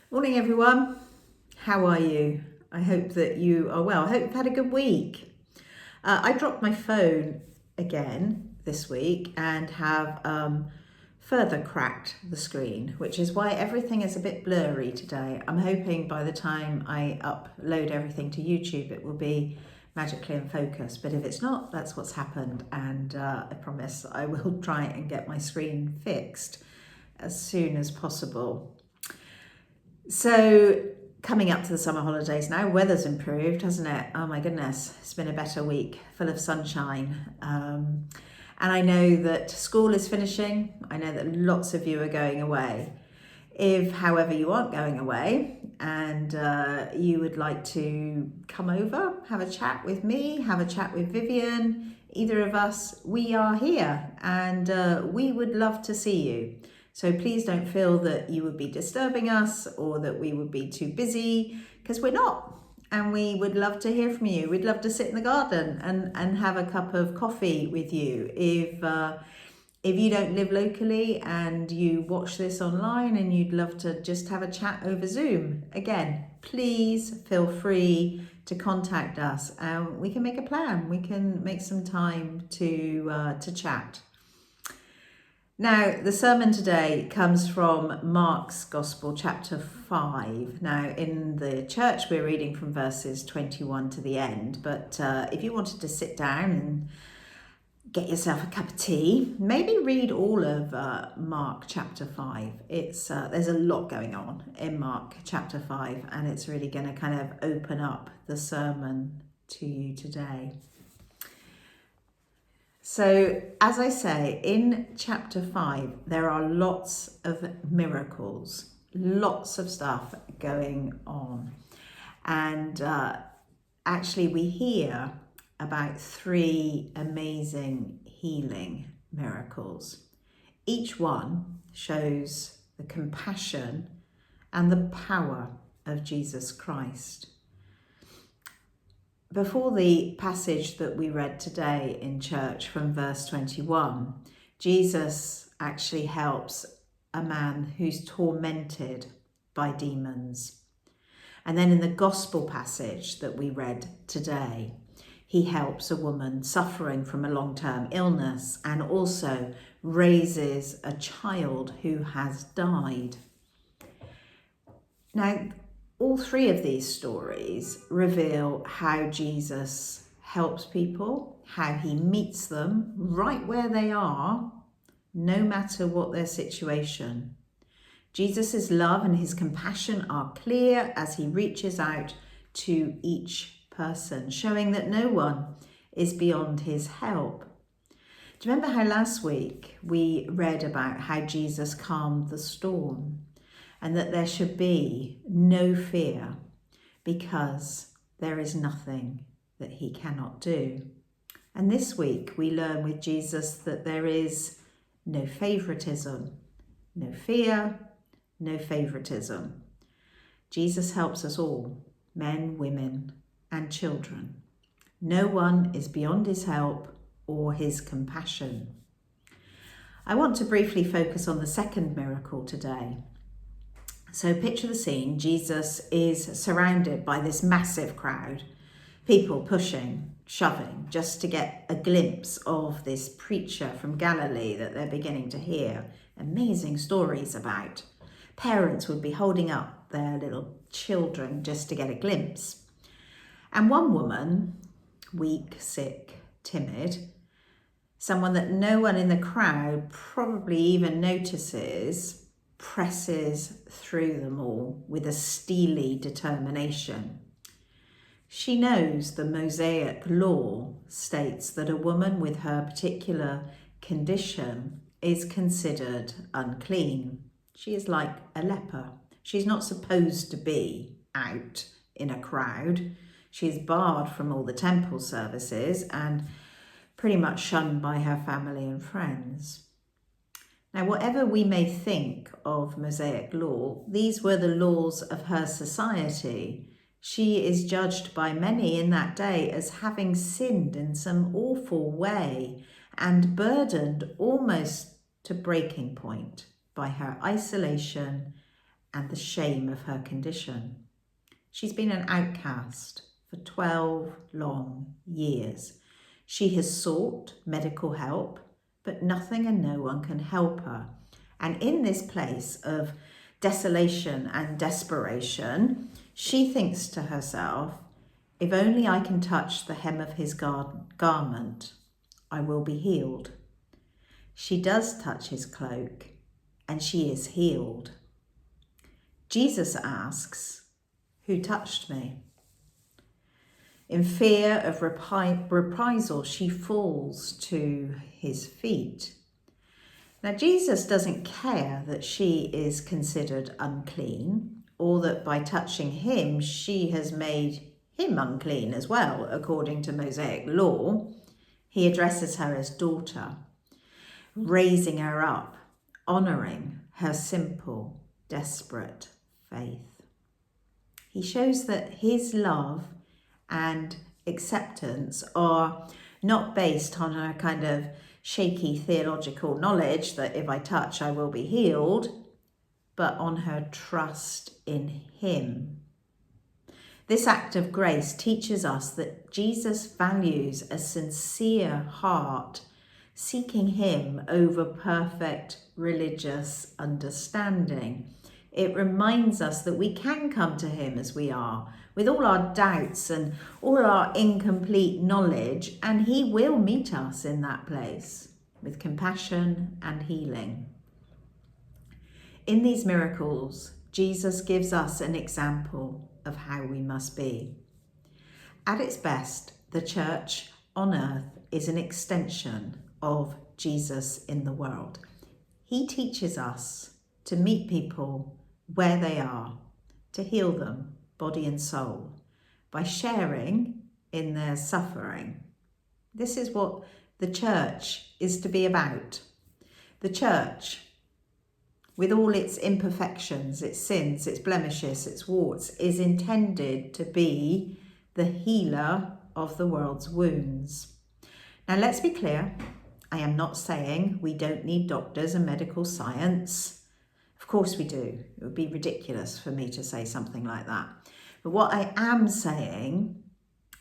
Morning, everyone. How are you? I hope that you are well. I hope you've had a good week. I dropped my phone again this week and have further cracked the screen, which is why everything is a bit blurry today. I'm hoping by the time I upload everything to YouTube, it will be magically in focus. But if it's not, that's what's happened. And I promise I will try and get my screen fixed as soon as possible. So coming up to the summer holidays now, weather's improved, hasn't it? Oh my goodness, it's been a better week, full of sunshine. And I know that school is finishing. I know that lots of you are going away. If, however, you aren't going away and you would like to come over, have a chat with me, have a chat with Vivian, either of us, we are here and we would love to see you. So please don't feel that you would be disturbing us or that we would be too busy, because we're not. And we would love to hear from you. We'd love to sit in the garden and have a cup of coffee with you. If you don't live locally and you watch this online and you'd love to just have a chat over Zoom, again, please feel free to contact us and we can make a plan. We can make some time to chat. Now, the sermon today comes from Mark's Gospel, chapter 5. Now, in the church, we're reading from verses 21 to the end, but if you wanted to sit down and get yourself a cup of tea, maybe read all of Mark chapter 5. There's a lot going on in Mark chapter 5, and it's really going to kind of open up the sermon to you today. So, as I say, in chapter 5, there are lots of miracles, lots of stuff going on. And actually, we hear about 3 amazing healing miracles. Each one shows the compassion and the power of Jesus Christ. Before the passage that we read today in church from verse 21, Jesus actually helps a man who's tormented by demons. And then in the gospel passage that we read today, he helps a woman suffering from a long-term illness and also raises a child who has died. Now, all 3 of these stories reveal how Jesus helps people, how he meets them right where they are, no matter what their situation. Jesus' love and his compassion are clear as he reaches out to each person, showing that no one is beyond his help. Do you remember how last week we read about how Jesus calmed the storm? And that there should be no fear because there is nothing that he cannot do. And this week we learn with Jesus that there is no favoritism, no fear, no favoritism. Jesus helps us all, men, women, and children. No one is beyond his help or his compassion. I want to briefly focus on the second miracle today. So picture the scene. Jesus is surrounded by this massive crowd, people pushing, shoving, just to get a glimpse of this preacher from Galilee that they're beginning to hear amazing stories about. Parents would be holding up their little children just to get a glimpse. And one woman, weak, sick, timid, someone that no one in the crowd probably even notices, presses through them all with a steely determination. She knows the Mosaic law states that a woman with her particular condition is considered unclean. She is like a leper. She's not supposed to be out in a crowd. She's barred from all the temple services and pretty much shunned by her family and friends. Now, whatever we may think of Mosaic law, these were the laws of her society. She is judged by many in that day as having sinned in some awful way and burdened almost to breaking point by her isolation and the shame of her condition. She's been an outcast for 12 long years. She has sought medical help, but nothing and no one can help her. And in this place of desolation and desperation, she thinks to herself, if only I can touch the hem of his garment, I will be healed. She does touch his cloak, and she is healed. Jesus asks, who touched me? In fear of reprisal, she falls to his feet. Now, Jesus doesn't care that she is considered unclean, or that by touching him, she has made him unclean as well, according to Mosaic law. He addresses her as daughter, raising her up, honouring her simple, desperate faith. He shows that his love and acceptance are not based on a kind of shaky theological knowledge that if I touch, I will be healed, but on her trust in him. This act of grace teaches us that Jesus values a sincere heart, seeking him over perfect religious understanding. It reminds us that we can come to him as we are, with all our doubts and all our incomplete knowledge, and he will meet us in that place with compassion and healing. In these miracles, Jesus gives us an example of how we must be. At its best, the church on earth is an extension of Jesus in the world. He teaches us to meet people where they are, to heal them, body and soul, by sharing in their suffering. This is what the church is to be about. The church, with all its imperfections, its sins, its blemishes, its warts, is intended to be the healer of the world's wounds. Now, let's be clear. I am not saying we don't need doctors and medical science. Of course we do. It would be ridiculous for me to say something like that. But what I am saying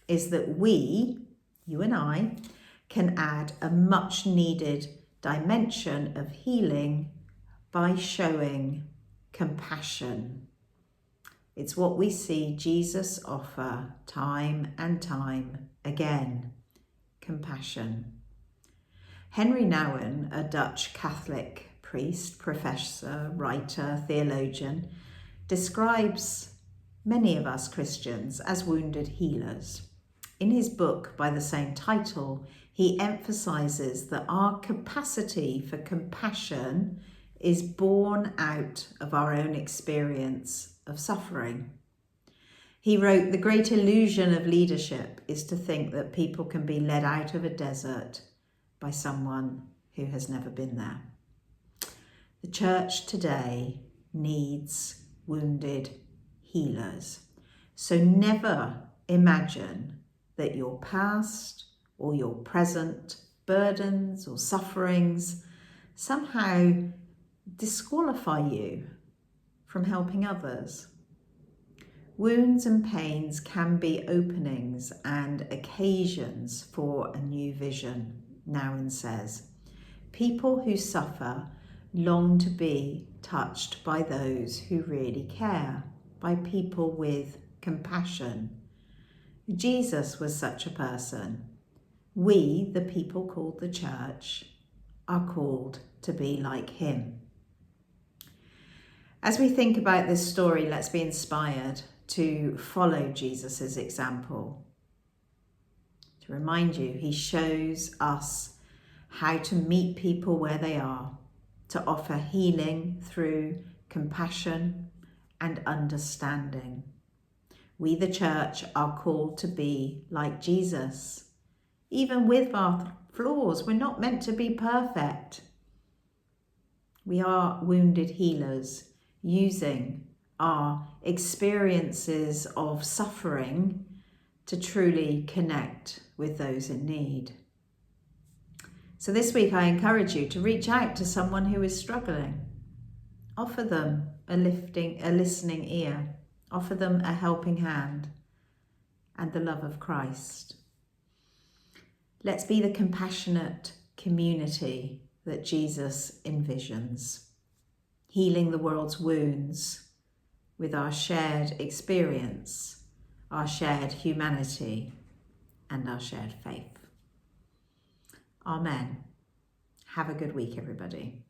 is that we, you and I, can add a much needed dimension of healing by showing compassion. It's what we see Jesus offer time and time again, compassion. Henry Nouwen, a Dutch Catholic priest, professor, writer, theologian, describes many of us Christians as wounded healers. In his book by the same title, he emphasizes that our capacity for compassion is born out of our own experience of suffering. He wrote, "The great illusion of leadership is to think that people can be led out of a desert by someone who has never been there." The church today needs wounded healers. So never imagine that your past or your present burdens or sufferings somehow disqualify you from helping others. Wounds and pains can be openings and occasions for a new vision, Nouwen says. People who suffer long to be touched by those who really care, by people with compassion. Jesus was such a person. We, the people called the church, are called to be like him. As we think about this story, let's be inspired to follow Jesus' example. To remind you, he shows us how to meet people where they are, to offer healing through compassion and understanding. We, the church, are called to be like Jesus. Even with our flaws, we're not meant to be perfect. We are wounded healers, using our experiences of suffering to truly connect with those in need. So this week I encourage you to reach out to someone who is struggling. Offer them a listening ear. Offer them a helping hand and the love of Christ. Let's be the compassionate community that Jesus envisions, healing the world's wounds with our shared experience, our shared humanity, and our shared faith. Amen. Have a good week, everybody.